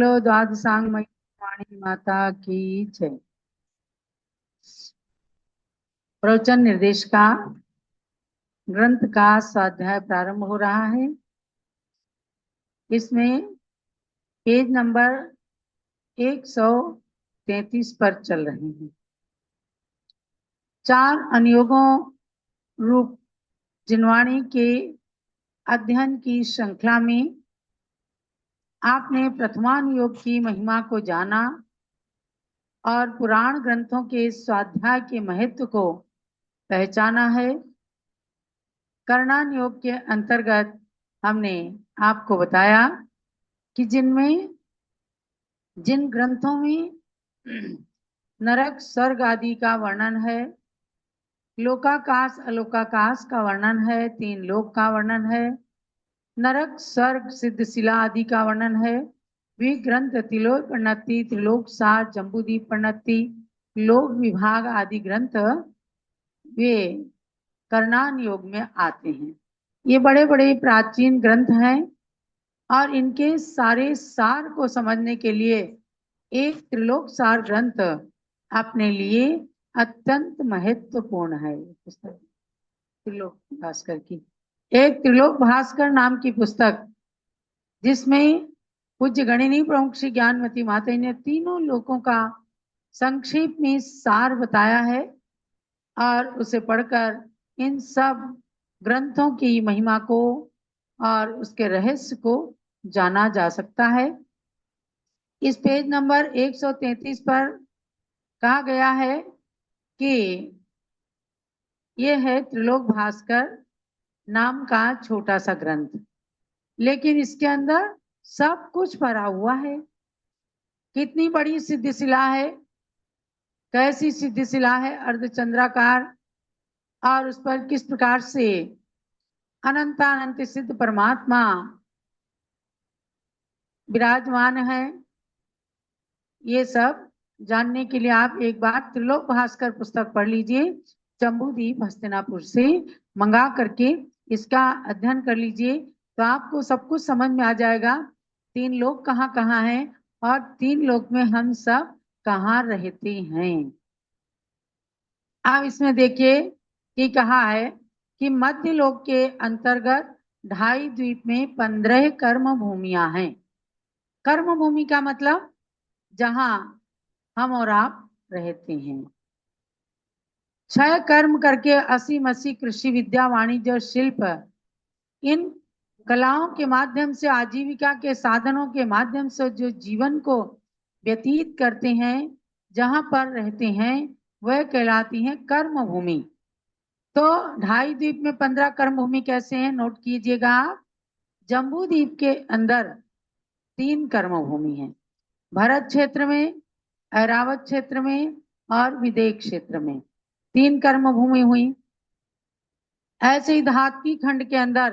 बोलो द्वादशांग मई वाणी माता की जय। प्रवचन निर्देश का ग्रंथ का स्वाध्याय प्रारंभ हो रहा है। इसमें पेज नंबर 133 पर चल रहे हैं। 4 अनुयोगों रूप जिनवाणी के अध्ययन की श्रृंखला में आपने प्रथमानुयोग की महिमा को जाना और पुराण ग्रंथों के स्वाध्याय के महत्व को पहचाना है। कर्णानुयोग के अंतर्गत हमने आपको बताया कि जिन ग्रंथों में नरक स्वर्ग आदि का वर्णन है, लोकाकाश अलोकाकाश का वर्णन है, 3 लोक का वर्णन है, नरक स्वर्ग सिद्धशिला आदि का वर्णन है, वे ग्रंथ तिलोक प्रणति, त्रिलोक सार, जम्बूदीप प्रणति, लोक विभाग आदि ग्रंथ वे कर्णानुयोग में आते हैं। ये बड़े बड़े प्राचीन ग्रंथ हैं और इनके सारे सार को समझने के लिए एक त्रिलोक सार ग्रंथ अपने लिए अत्यंत महत्वपूर्ण है। पुस्तक त्रिलोक भास्कर की, एक त्रिलोक भास्कर नाम की पुस्तक, जिसमें पूज्य गणिनी प्रमुख श्री ज्ञानमती माता ने तीनों लोकों का संक्षेप में सार बताया है और उसे पढ़कर इन सब ग्रंथों की महिमा को और उसके रहस्य को जाना जा सकता है। इस पेज नंबर 133 पर कहा गया है कि यह है त्रिलोक भास्कर नाम का छोटा सा ग्रंथ, लेकिन इसके अंदर सब कुछ भरा हुआ है। कितनी बड़ी सिद्धशिला है, कैसी सिद्धशिला है, अर्धचंद्राकार, और उस पर किस प्रकार से अनंतानंत सिद्ध परमात्मा विराजमान है, ये सब जानने के लिए आप एक बार त्रिलोक भास्कर पुस्तक पढ़ लीजिए। जम्बूदीप हस्तिनापुर से मंगा करके इसका अध्ययन कर लीजिए, तो आपको सब कुछ समझ में आ जाएगा। 3 लोक कहाँ कहाँ हैं और 3 लोक में हम सब कहाँ रहते हैं। अब इसमें देखिए कि कहा है कि मध्य लोक के अंतर्गत 2.5 द्वीप में 15 कर्म भूमियां हैं। कर्म भूमि का मतलब जहां हम और आप रहते हैं। 6 कर्म करके 80 कृषि विद्या वाणिज्य और शिल्प, इन कलाओं के माध्यम से आजीविका के साधनों के माध्यम से जो जीवन को व्यतीत करते हैं, जहां पर रहते हैं, वह कहलाती है कर्म भूमि। तो 2.5 द्वीप में 15 कर्म भूमि कैसे हैं, नोट कीजिएगा आप। जम्बू द्वीप के अंदर 3 कर्म भूमि है, भरत क्षेत्र में, ऐरावत क्षेत्र में और विदेश क्षेत्र में 3 कर्म भूमि हुई। ऐसे ही धात्की खंड के अंदर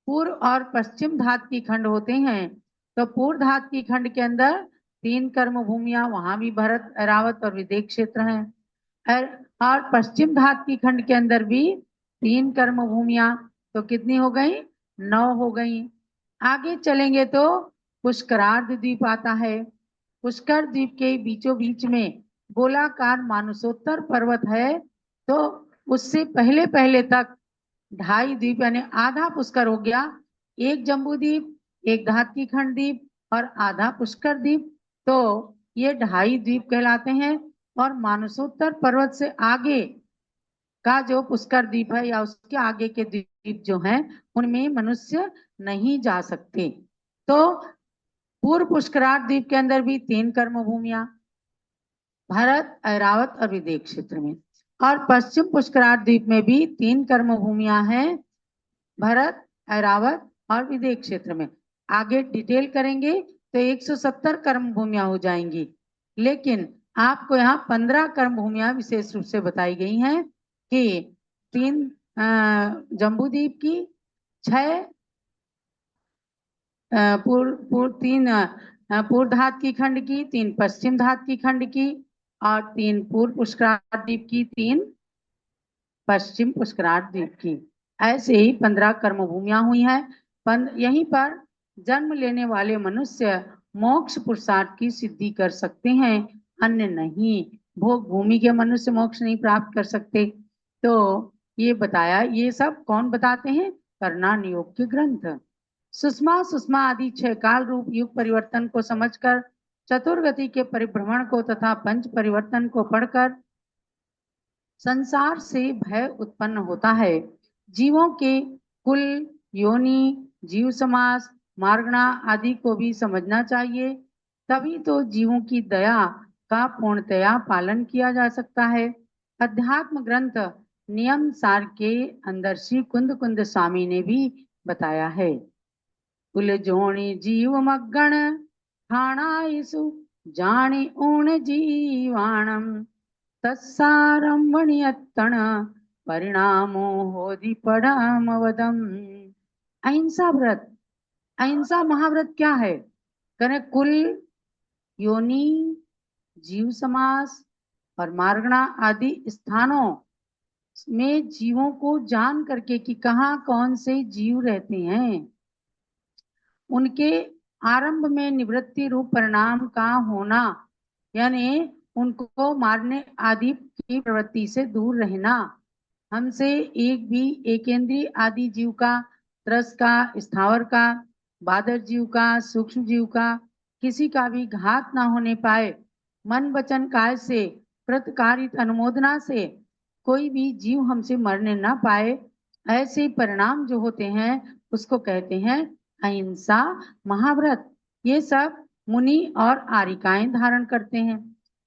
पूर्व और पश्चिम धात्की खंड होते हैं। तो पूर्व धात्की खंड के अंदर 3 कर्म भूमियां, वहां भी भरत, ऐरावत और विदेश क्षेत्र हैं। और पश्चिम धात्की खंड के अंदर भी 3 कर्म भूमियां, तो कितनी हो गई, 9 हो गई। आगे चलेंगे तो पुष्करार्ध द्वीप आता है। पुष्कर द्वीप के बीचों बीच में गोलाकार मानसोत्तर पर्वत है, तो उससे पहले पहले तक 2.5 द्वीप यानी आधा पुष्कर हो गया। एक जम्बू द्वीप, एक धात्की खंड द्वीप और आधा पुष्कर द्वीप, तो ये 2.5 द्वीप कहलाते हैं। और मानसोत्तर पर्वत से आगे का जो पुष्कर द्वीप है या उसके आगे के द्वीप जो हैं, उनमें मनुष्य नहीं जा सकते। तो पूर्व पुष्करार्ध द्वीप के अंदर भी 3 कर्म भूमियां, भरत, ऐरावत और विदेश क्षेत्र में। और पश्चिम पुष्करार्ध द्वीप में भी 3 कर्म भूमियां हैं, भरत, ऐरावत और विदेश क्षेत्र में। आगे डिटेल करेंगे तो 170 कर्म भूमियां हो जाएंगी, लेकिन आपको यहाँ 15 कर्म भूमियां विशेष रूप से बताई गई हैं कि 3 जम्बूद्वीप की, 6 पूर्व धात की खंड की, 3 पश्चिम धात की खंड की और 3 पूर्व पुष्करार्ध द्वीप की, 3 पश्चिम पुष्करार्ध द्वीप की। ऐसे ही 15 कर्म भूमियां हुई हैं। यहीं पर जन्म लेने वाले मनुष्य मोक्ष पुरुषार्थ की सिद्धि कर सकते हैं, अन्य नहीं। भोग भूमि के मनुष्य मोक्ष नहीं प्राप्त कर सकते। तो ये बताया, ये सब कौन बताते हैं? करणान योग के ग्रंथ। सुषमा सुषमा आदि 6 काल रूप युग परिवर्तन को समझकर, चतुर्गति के परिभ्रमण को तथा पंच परिवर्तन को पढ़कर संसार से भय उत्पन्न होता है। जीवों के कुल, योनि, जीव समास, मार्गणा आदि को भी समझना चाहिए, तभी तो जीवों की दया का पूर्णतया पालन किया जा सकता है। अध्यात्म ग्रंथ नियम सार के अंदर श्री कुंद कुंद स्वामी ने भी बताया है। कुल जोणी जीव मग्गण ठाणाइसु जाने ऊण जीवाणम तत्सारंभणीयत्तण परिणामो होदि पड़ामवदम। अहिंसा व्रत, अहिंसा महाव्रत क्या है? करें कुल, योनि, जीव समास और मार्गणा आदि स्थानों में जीवों को जान करके कि कहाँ कौन से जीव रहते हैं, उनके आरंभ में निवृत्ति रूप परिणाम का होना, यानी उनको मारने आदि की प्रवृत्ति से दूर रहना। हमसे एक भी एकेंद्रीय आदि जीव का, त्रस का, स्थावर का, बादर जीव का, सूक्ष्म जीव का किसी का भी घात ना होने पाए। मन वचन काय से प्रतिकारित अनुमोदना से कोई भी जीव हमसे मरने ना पाए, ऐसे परिणाम जो होते हैं उसको कहते हैं अहिंसा महाव्रत। ये सब मुनि और आरिकाएं धारण करते हैं।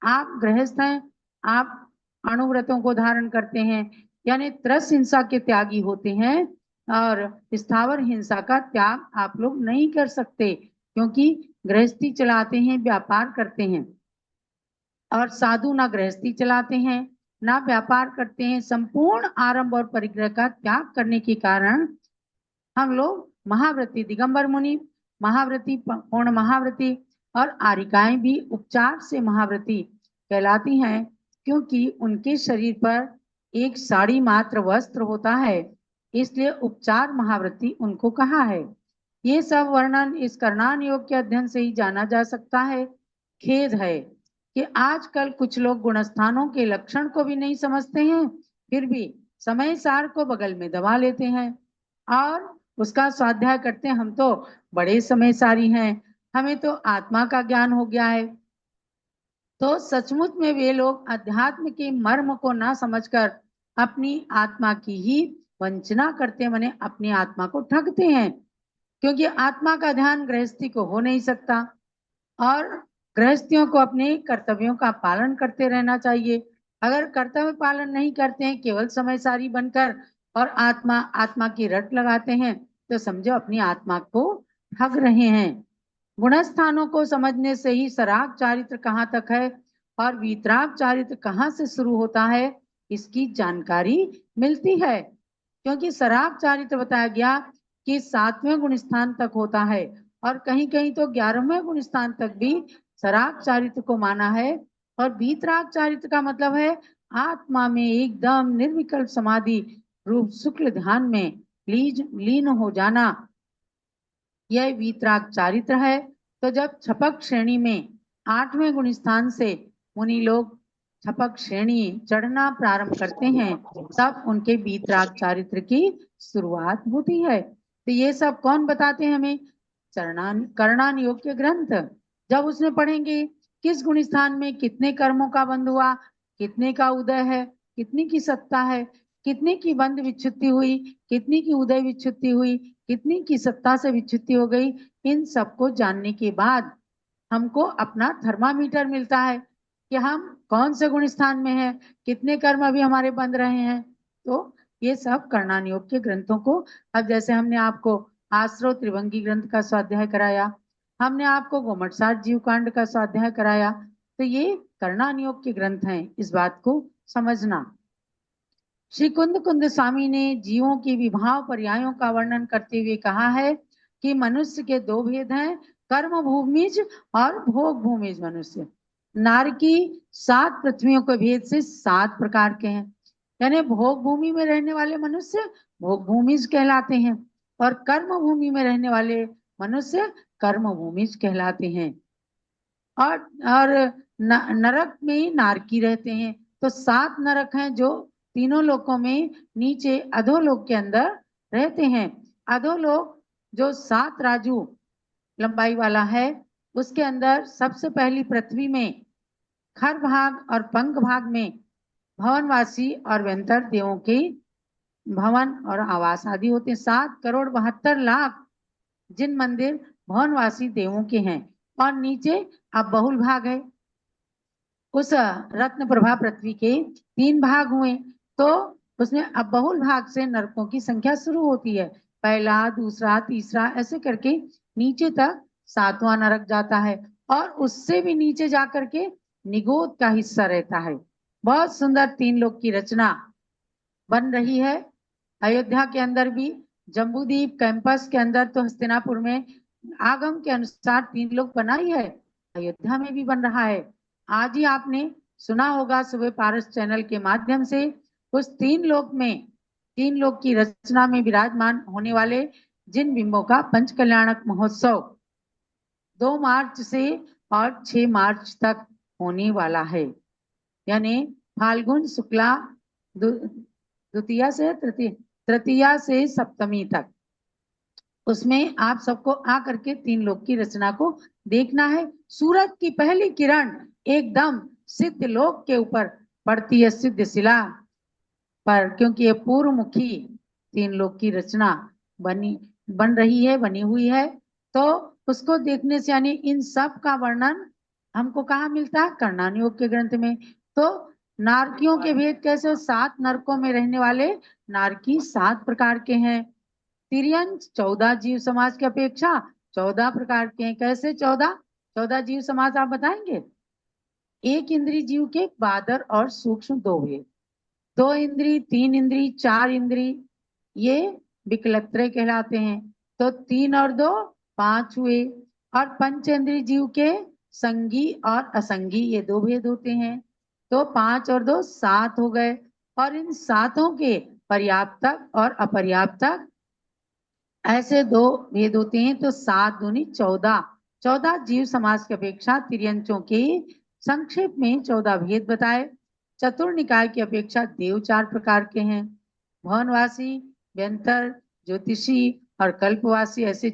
आप गृहस्थ हैं, आप अणुव्रतों को धारण करते हैं, यानी त्रस हिंसा के त्यागी होते हैं, और स्थावर हिंसा का त्याग आप लोग नहीं कर सकते, क्योंकि गृहस्थी चलाते हैं, व्यापार करते हैं। और साधु ना गृहस्थी चलाते हैं ना व्यापार करते हैं। संपूर्ण आरंभ और परिग्रह का त्याग करने के कारण हम लोग महाव्रती, दिगंबर मुनि महाव्रती, पूर्ण महाव्रती और आरिकाएं भी उपचार से महाव्रती कहलाती हैं, क्योंकि उनके शरीर पर एक साड़ी मात्र वस्त्र होता है, इसलिए उपचार महाव्रती उनको कहा है। ये सब वर्णन इस करणान योग के अध्ययन से ही जाना जा सकता है। खेद है कि आजकल कुछ लोग गुणस्थानों के लक्षण को भी नहीं समझते हैं, फिर भी समय सार को बगल में दबा लेते हैं और उसका स्वाध्याय करते हैं। हम तो बड़े समयसारी हैं, हमें तो आत्मा का ज्ञान हो गया है। तो सचमुच में वे लोग अध्यात्म के मर्म को ना समझकर अपनी आत्मा की ही वंचना करते, माने अपनी आत्मा को ठगते हैं, क्योंकि आत्मा का ध्यान गृहस्थी को हो नहीं सकता और गृहस्थियों को अपने कर्तव्यों का पालन करते रहना चाहिए। अगर कर्तव्य पालन नहीं करते हैं, केवल समयसारी बनकर और आत्मा आत्मा की रट लगाते हैं, तो समझो अपनी आत्मा को ठग रहे हैं। गुणस्थानों को समझने से ही सराग चारित्र कहाँ तक है और वीतराग चारित्र कहाँ से शुरू होता है, इसकी जानकारी मिलती है। क्योंकि सराग चारित्र बताया गया कि 7वें गुण स्थान तक होता है और कहीं कहीं तो 11वें गुण स्थान तक भी सराग चारित्र को माना है। और वीतराग चारित्र का मतलब है आत्मा में एकदम निर्विकल्प समाधि रूप शुक्ल ध्यान में लीन हो जाना, यह वीतराग चारित्र है। तो जब छपक श्रेणी में 8वें गुण स्थान से मुनि लोग छपक श्रेणी चढ़ना प्रारंभ करते हैं, तब उनके वीतराग चारित्र की शुरुआत होती है। तो ये सब कौन बताते हैं हमें? करणान योग के ग्रंथ। जब उसमें पढ़ेंगे किस गुण स्थान में कितने कर्मों का बंध हुआ, कितने का उदय है, कितनी की सत्ता है, कितने की बंध विच्छुत्ति हुई, कितनी की उदय विच्छुत्ति हुई, कितनी की सत्ता से विच्छुत्ति हो गई, इन सबको जानने के बाद हमको अपना थर्मामीटर मिलता है कि हम कौन से गुण स्थान में हैं, कितने कर्म अभी हमारे बंध रहे हैं। तो ये सब करणान योग के ग्रंथों को, अब जैसे हमने आपको आश्रव त्रिभंगी ग्रंथ का स्वाध्याय कराया, हमने आपको गोमटसार जीव कांड का स्वाध्याय कराया, तो ये करणान योग के ग्रंथ हैं, इस बात को समझना। श्री कुंद कुंद स्वामी ने जीवों के विभाव पर्यायों का वर्णन करते हुए कहा है कि मनुष्य के 2 भेद हैं, कर्म भूमिज और भोग भूमिज मनुष्य। नार की 7 पृथ्वियों के भेद से 7 प्रकार के हैं, यानी भोग भूमि में रहने वाले मनुष्य भोग भूमिज कहलाते हैं और कर्म भूमि में रहने वाले मनुष्य कर्म भूमि कहलाते हैं। और नरक में नारकी रहते हैं। तो 7 नरक हैं जो तीनों लोकों में नीचे अधोलोक के अंदर रहते हैं। अधोलोक जो 7 राजू लंबाई वाला है, उसके अंदर सबसे पहली पृथ्वी में खर भाग और पंख भाग में भवनवासी और व्यंतर देवों के भवन और आवास आदि होते हैं। 7,72,00,000 जिन मंदिर भवनवासी देवों के हैं। और नीचे अब बहुल भाग है। उस रत्न प्रभा पृथ्वी के 3 भाग हुए, तो उसमें अब बहुल भाग से नरकों की संख्या शुरू होती है। पहला, दूसरा, तीसरा, ऐसे करके नीचे तक 7वां नरक जाता है। और उससे भी नीचे जाकर के निगोद का हिस्सा रहता है। बहुत सुंदर 3 लोक की रचना बन रही है। अयोध्या के अंदर भी जम्बूद्वीप कैंपस के अंदर तो हस्तिनापुर में आगम के अनुसार 3 लोक बना ही है। अयोध्या में भी बन रहा है। आज ही आपने सुना होगा सुबह पारस चैनल के माध्यम से उस 3 लोक में 3 लोक की रचना में विराजमान होने वाले जिन बिंबों का पंच कल्याणक महोत्सव 2 मार्च से और 6 मार्च तक होने वाला है। यानी फाल्गुन शुक्ला द्वितीया से तृतीया से सप्तमी तक। उसमें आप सबको आकर के 3 लोक की रचना को देखना है। सूरज की पहली किरण एकदम सिद्ध लोक के ऊपर पड़ती है, सिद्ध शिला पर, क्योंकि ये पूर्व मुखी 3 लोक की रचना बन रही है, बनी हुई है। तो उसको देखने से यानी इन सब का वर्णन हमको कहाँ मिलता है? कर्णान योग के ग्रंथ में। तो नारकियों के भेद कैसे? 7 नरकों में रहने वाले नारकी 7 प्रकार के हैं। तिर्यंच 14 जीव समाज की अपेक्षा 14 प्रकार के हैं। कैसे 14 जीव समाज आप बताएंगे? एक इंद्री जीव के बादर और सूक्ष्म 2 भेद, 2 इंद्री, 3 इंद्री, 4 इंद्री, ये विकलत्रय कहलाते हैं। तो 3 और 2 5 हुए। और पंचेंद्री जीव के संगी और असंगी, ये 2 भेद होते हैं। तो 5 और 2 7 हो गए। और इन सातों के पर्याप्तक और अपर्याप्तक ऐसे 2 भेद होते हैं। तो 7 दूनी 14 जीव समाज की अपेक्षा तिर्यंचों के संक्षेप में 14 भेद बताए। चतुर्निकाय की अपेक्षा देव 4 प्रकार के हैं। भवनवासी, व्यंतर, ज्योतिषी और कल्पवासी ऐसे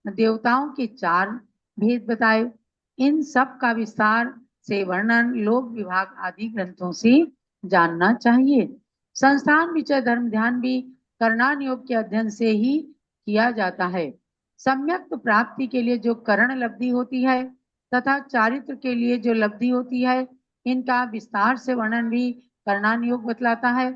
देवताओं के 4 भेद बताए। इन सब का विस्तार से वर्णन लोक विभाग आदि ग्रंथों से जानना चाहिए। संस्थान विचय धर्म ध्यान भी कर्णान योग के अध्ययन से ही किया जाता है। सम्यक प्राप्ति के लिए जो करण लब्धि होती है तथा चारित्र के लिए जो लब्धि होती है, इनका विस्तार से वर्णन भी कर्णान योग बतलाता है।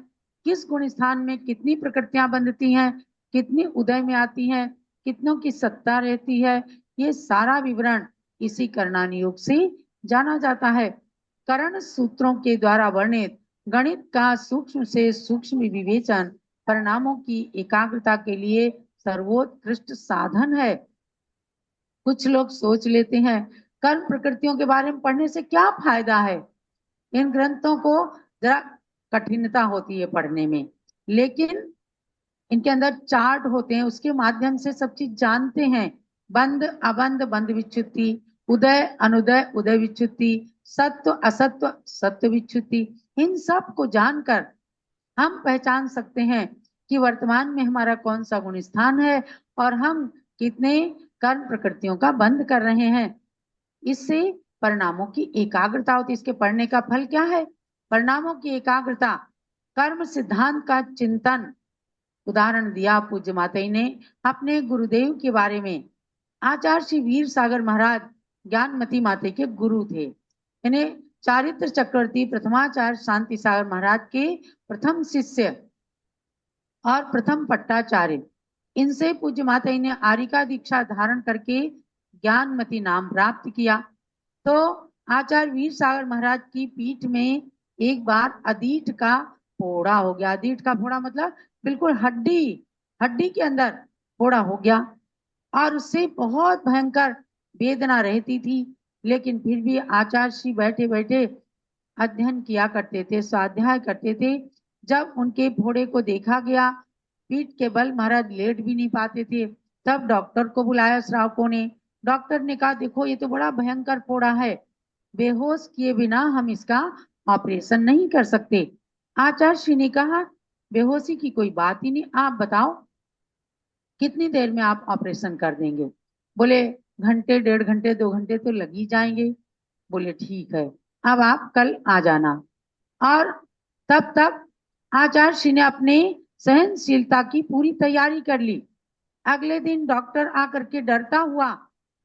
किस गुण स्थान में कितनी प्रकृतियां बंधती हैं, कितनी उदय में आती हैं, कितनों की सत्ता रहती है, ये सारा विवरण इसी कर्णान योग से जाना जाता है। करण सूत्रों के द्वारा वर्णित गणित का सूक्ष्म से सूक्ष्म विवेचन परिणामों की एकाग्रता के लिए सर्वोत्कृष्ट साधन है। कुछ लोग सोच लेते हैं कर्म प्रकृतियों के बारे में पढ़ने से क्या फायदा है, इन ग्रंथों को जरा कठिनता होती है पढ़ने में, लेकिन इनके अंदर चार्ट होते हैं, उसके माध्यम से सब चीज जानते हैं। बंध अबंध बंध विच्युति, उदय अनुदय उदय विच्युति, सत्व असत्व सत्व विच्युति, इन सब को जानकर हम पहचान सकते हैं कि वर्तमान में हमारा कौन सा गुण स्थान है और हम कितने कर्म प्रकृतियों का बंध कर रहे हैं। इससे परिणामों की एकाग्रता होती है। इसके पढ़ने का फल क्या है? परिणामों की एकाग्रता, कर्म सिद्धांत का चिंतन। उदाहरण दिया पूज्य माता ने अपने गुरुदेव के बारे में। आचार्य श्री वीर सागर महाराज ज्ञानमती माता के गुरु थे। इन्हें चारित्र चक्रवर्ती प्रथमाचार्य शांति सागर महाराज के प्रथम शिष्य और प्रथम पट्टाचार्य, इनसे पूज्य माता ने आरिका दीक्षा धारण करके ज्ञानमती नाम प्राप्त किया। तो आचार्य वीर सागर महाराज की पीठ में एक बार अदीठ का फोड़ा हो गया। अदीठ का फोड़ा मतलब बिल्कुल हड्डी हड्डी के अंदर फोड़ा हो गया और उससे बहुत भयंकर वेदना रहती थी। लेकिन फिर भी आचार्य श्री बैठे बैठे अध्ययन किया करते थे, स्वाध्याय करते थे। जब उनके फोड़े को देखा गया, पीठ के बल महाराज लेट भी नहीं पाते थे, तब डॉक्टर को बुलाया श्रावकों ने। डॉक्टर ने कहा देखो ये तो बड़ा भयंकर फोड़ा है, बेहोश किए बिना हम इसका ऑपरेशन नहीं कर सकते। आचार्य श्री ने कहा बेहोशी की कोई बात ही नहीं, आप बताओ कितनी देर में आप ऑपरेशन कर देंगे। बोले घंटे, 1.5 घंटे, 2 घंटे तो लग ही जाएंगे। बोले ठीक है, अब आप कल आ जाना। और तब तक आचार्य श्री ने अपने सहनशीलता की पूरी तैयारी कर ली। अगले दिन डॉक्टर आकर के डरता हुआ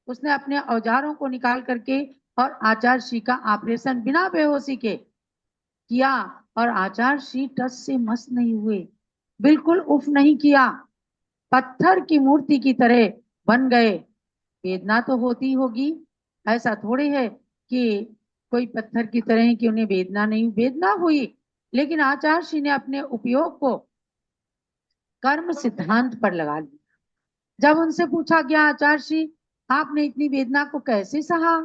उसने अपने औजारों को निकाल करके और आचार्य श्री का ऑपरेशन बिना बेहोशी के किया। और आचार्य श्री टस से मस नहीं हुए, बिल्कुल उफ नहीं किया, पत्थर की मूर्ति की तरह बन गए। वेदना तो होती होगी, ऐसा थोड़ी है कि कोई पत्थर की तरह है कि उन्हें वेदना नहीं, वेदना हुई, लेकिन आचार्य श्री ने अपने उपयोग को कर्म सिद्धांत पर लगा लिया। जब उनसे पूछा गया आचार्य श्री आपने इतनी वेदना को कैसे सहा,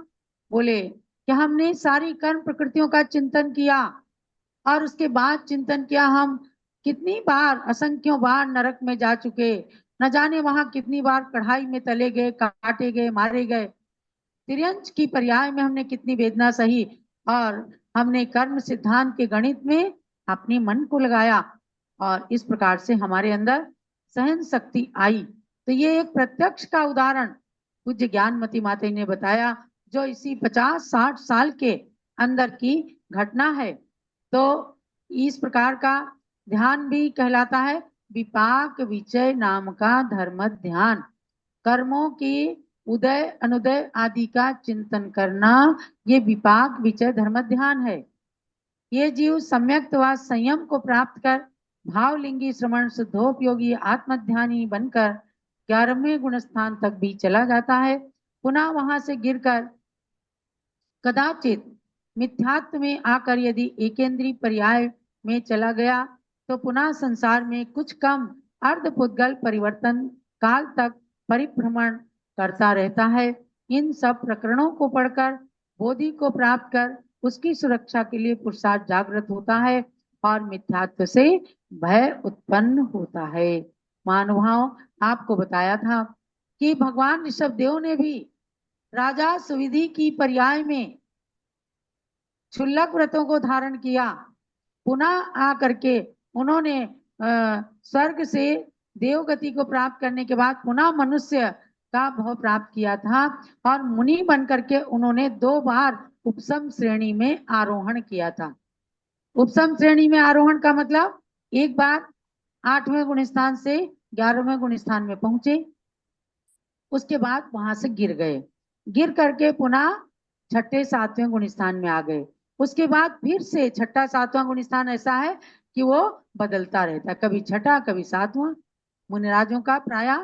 बोले कि हमने सारी कर्म प्रकृतियों का चिंतन किया और उसके बाद चिंतन किया हम कितनी बार, असंख्यों बार नरक में जा चुके, न जाने वहां कितनी बार कढ़ाई में तले गए, काटे गए, मारे गए, तिर्यंच की पर्याय में हमने कितनी वेदना सही, और हमने कर्म सिद्धांत के गणित में अपने मन को लगाया और इस प्रकार से हमारे अंदर सहन शक्ति आई। तो ये एक प्रत्यक्ष का उदाहरण पूज्य ज्ञानमती माता ने बताया, जो इसी 50-60 साल के अंदर की घटना है। तो इस प्रकार का ध्यान भी कहलाता है विपाक विचय नाम का धर्म ध्यान। कर्मों की उदय अनुदय आदि का चिंतन करना, ये विपाक विचय धर्म ध्यान है। ये जीव सम्यक व संयम को प्राप्त कर भावलिंगी श्रवण शुद्धोपयोगी आत्मध्यानी बनकर 11वें गुण स्थान तक भी चला जाता है। पुनः वहां से गिरकर कदाचित मिथ्यात्व में आकर यदि एकेंद्रीय पर्याय में चला गया तो पुनः संसार में कुछ कम अर्धपुद्गल परिवर्तन काल तक परिभ्रमण करता रहता है। इन सब प्रकरणों को पढ़कर बोधि को प्राप्त कर उसकी सुरक्षा के लिए पुरुषार्थ जागृत होता है और मिथ्यात्व से भय उत्पन्न होता है। महानुभाव, आपको बताया था कि भगवान ऋषभ देव ने भी राजा सुविधि की पर्याय में क्षुल्लक व्रतों को धारण किया। पुनः आकर के उन्होंने स्वर्ग से देवगति को प्राप्त करने के बाद पुनः मनुष्य का भाव प्राप्त किया था और मुनि बन करके उन्होंने 2 बार उपसम श्रेणी में आरोहण किया था। उपसम श्रेणी में आरोहण का मतलब एक बार 8वें गुण स्थान से 11वें गुण स्थान में पहुंचे, उसके बाद वहां से गिर गए, गिर करके पुनः 6ठे-7वें गुण स्थान में आ गए। उसके बाद फिर से 6ठा-7वां गुण स्थान ऐसा है कि वो बदलता रहता है, कभी 6ठा कभी 7वां। मुनिराजों का प्राय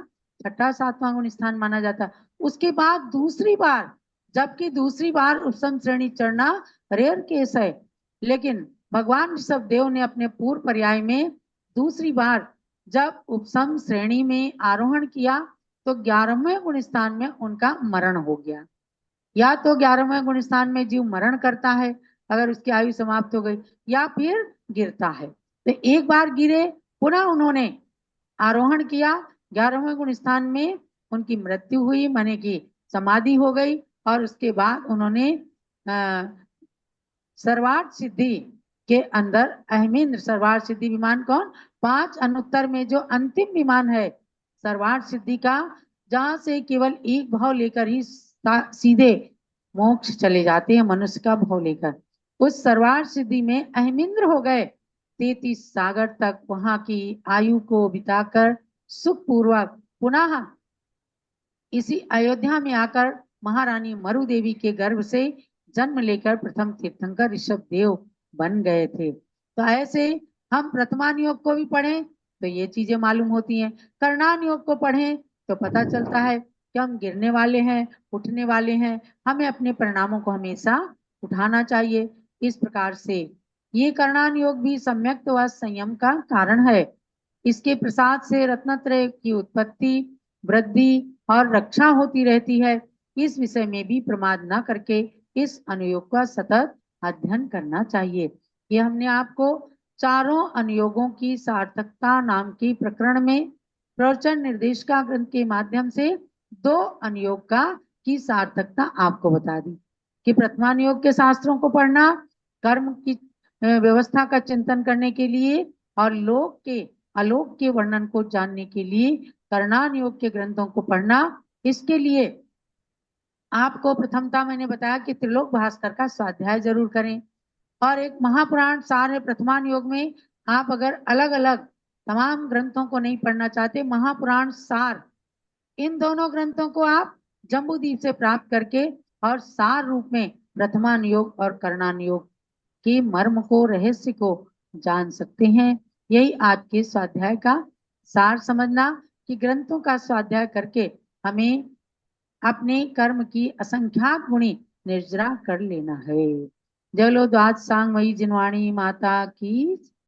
6ठा-7वां गुण स्थान माना जाता है। उसके बाद दूसरी बार, जबकि दूसरी बार उपसम श्रेणी चढ़ना रेयर केस है, लेकिन भगवान ऋषभ देव ने अपने पूर्व पर्याय में दूसरी बार जब उपसम श्रेणी में आरोहण किया तो 11वें गुण स्थान में उनका मरण हो गया। या तो 11वें गुण स्थान में जीव मरण करता है अगर उसकी आयु समाप्त हो गई, या फिर गिरता है। तो एक बार गिरे, पुनः उन्होंने आरोहण किया, 11वें गुण स्थान में उनकी मृत्यु हुई, माने की समाधि हो गई, और उसके बाद उन्होंने सर्वार्थ सिद्धि के अंदर अहमेंद्र, सर्वार्थ सिद्धि विमान कौन, 5 अनुत्तर में जो अंतिम विमान है सर्वार्थ सिद्धि का, जहां से केवल एक भाव लेकर ही सीधे मोक्ष चले जाते हैं मनुष्य का भाव लेकर, उस सर्वार्थ सिद्धि में अहमिंद्र हो गए। 33 सागर तक वहां की आयु को बिताकर सुखपूर्वक पुनः इसी अयोध्या में आकर महारानी मरु देवी के गर्भ से जन्म लेकर प्रथम तीर्थंकर ऋषभ देव बन गए थे। तो ऐसे हम प्रथमान योग को भी पढ़ें तो ये चीजें मालूम होती हैं, करणान योग को पढ़ें तो पता चलता है कि हम गिरने वाले हैं, उठने वाले हैं, हमें अपने परिणामों को हमेशा उठाना चाहिए। इस प्रकार से ये करणान योग भी सम्यक व संयम का कारण है। इसके प्रसाद से रत्नत्रय की उत्पत्ति, वृद्धि और रक्षा होती रहती है। इस विषय में भी प्रमाद न करके इस अनुयोग का सतत अध्ययन करना चाहिए। ये हमने आपको चारों अनुयोगों की सार्थकता नाम की प्रकरण में प्रवचन निर्देशिका ग्रंथ के माध्यम से 2 अनुयोग का की सार्थकता आपको बता दी कि प्रथमान योग के शास्त्रों को पढ़ना, कर्म की व्यवस्था का चिंतन करने के लिए और लोक के आलोक के वर्णन को जानने के लिए करणान योग के ग्रंथों को पढ़ना। इसके लिए आपको प्रथमता मैंने बताया कि त्रिलोक भास्कर का स्वाध्याय जरूर करें। और एक महापुराण सार है प्रथमान योग में। आप अगर अलग अलग तमाम ग्रंथों को नहीं पढ़ना चाहते, महापुराण सार इन दोनों ग्रंथों को आप जम्बूदीप से प्राप्त करके और सार रूप में प्रथमान योग और करणान योग के मर्म को, रहस्य को जान सकते हैं। यही आज के स्वाध्याय का सार समझना कि ग्रंथों का स्वाध्याय करके हमें अपने कर्म की असंख्यात गुणी निर्जरा कर लेना है। जलो द्वाद सांग मई जिनवाणी माता की